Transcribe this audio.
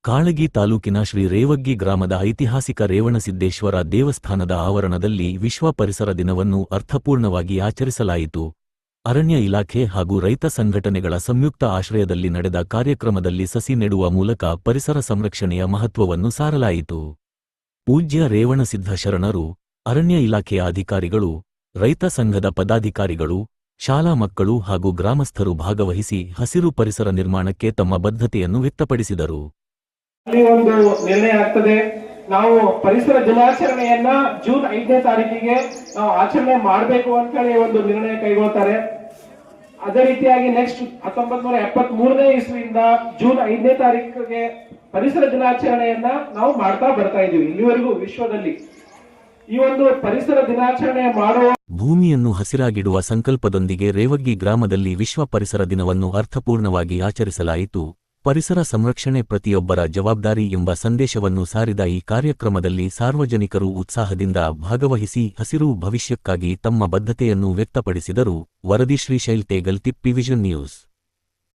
ಕಾಳಗಿ ತಾಲೂಕಿನ ಶ್ರೀ ರೇವಗ್ಗಿ ಗ್ರಾಮದ ಐತಿಹಾಸಿಕ ರೇವಣಸಿದ್ದೇಶ್ವರ ದೇವಸ್ಥಾನದ ಆವರಣದಲ್ಲಿ ವಿಶ್ವ ಪರಿಸರ ದಿನವನ್ನು ಅರ್ಥಪೂರ್ಣವಾಗಿ ಆಚರಿಸಲಾಯಿತು. ಅರಣ್ಯ ಇಲಾಖೆ ಹಾಗೂ ರೈತ ಸಂಘಟನೆಗಳ ಸಂಯುಕ್ತ ಆಶ್ರಯದಲ್ಲಿ ನಡೆದ ಕಾರ್ಯಕ್ರಮದಲ್ಲಿ ಸಸಿ ನೆಡುವ ಮೂಲಕ ಪರಿಸರ ಸಂರಕ್ಷಣೆಯ ಮಹತ್ವವನ್ನು ಸಾರಲಾಯಿತು. ಪೂಜ್ಯ ರೇವಣಸಿದ್ಧ ಶರಣರು, ಅರಣ್ಯ ಇಲಾಖೆಯ ಅಧಿಕಾರಿಗಳು, ರೈತ ಸಂಘದ ಪದಾಧಿಕಾರಿಗಳು, ಶಾಲಾ ಮಕ್ಕಳು ಹಾಗೂ ಗ್ರಾಮಸ್ಥರು ಭಾಗವಹಿಸಿ ಹಸಿರು ಪರಿಸರ ನಿರ್ಮಾಣಕ್ಕೆ ತಮ್ಮ ಬದ್ಧತೆಯನ್ನು ವ್ಯಕ್ತಪಡಿಸಿದರು. ಒಂದು ನಿರ್ಣಯ ಆಗ್ತದೆ. ನಾವು ಪರಿಸರ ದಿನಾಚರಣೆಯನ್ನ ಜೂನ್ 5ನೇ ತಾರೀಕಿಗೆ ನಾವು ಆಚರಣೆ ಮಾಡಬೇಕು ಅಂತ ಹೇಳಿ ಒಂದು ನಿರ್ಣಯ ಕೈಗೊಳ್ತಾರೆ. ಅದೇ ರೀತಿಯಾಗಿ ನೆಕ್ಸ್ಟ್ 1973ನೇ ಇಸ್ವಿಯಿಂದ ಜೂನ್ 5ನೇ ತಾರೀಕಿಗೆ ಪರಿಸರ ದಿನಾಚರಣೆಯನ್ನ ನಾವು ಮಾಡ್ತಾ ಬರ್ತಾ ಇದೀವಿ. ಇಲ್ಲಿವರೆಗೂ ವಿಶ್ವದಲ್ಲಿ ಈ ಒಂದು ಪರಿಸರ ದಿನಾಚರಣೆ ಮಾಡುವ ಭೂಮಿಯನ್ನು ಹಸಿರಾಗಿಡುವ ಸಂಕಲ್ಪದೊಂದಿಗೆ ರೇವಗ್ಗಿ ಗ್ರಾಮದಲ್ಲಿ ವಿಶ್ವ ಪರಿಸರ ದಿನವನ್ನು ಅರ್ಥಪೂರ್ಣವಾಗಿ ಆಚರಿಸಲಾಯಿತು. ಪರಿಸರ ಸಂರಕ್ಷಣೆ ಪ್ರತಿಯೊಬ್ಬರ ಜವಾಬ್ದಾರಿ ಎಂಬ ಸಂದೇಶವನ್ನು ಸಾರಿದ ಈ ಕಾರ್ಯಕ್ರಮದಲ್ಲಿ ಸಾರ್ವಜನಿಕರು ಉತ್ಸಾಹದಿಂದ ಭಾಗವಹಿಸಿ ಹಸಿರು ಭವಿಷ್ಯಕ್ಕಾಗಿ ತಮ್ಮ ಬದ್ಧತೆಯನ್ನು ವ್ಯಕ್ತಪಡಿಸಿದರು. ವರದಿ ಶ್ರೀಶೈಲ್ ತೇಗಲ್, ತಿಪ್ಪಿ ವಿಷನ್ ನ್ಯೂಸ್.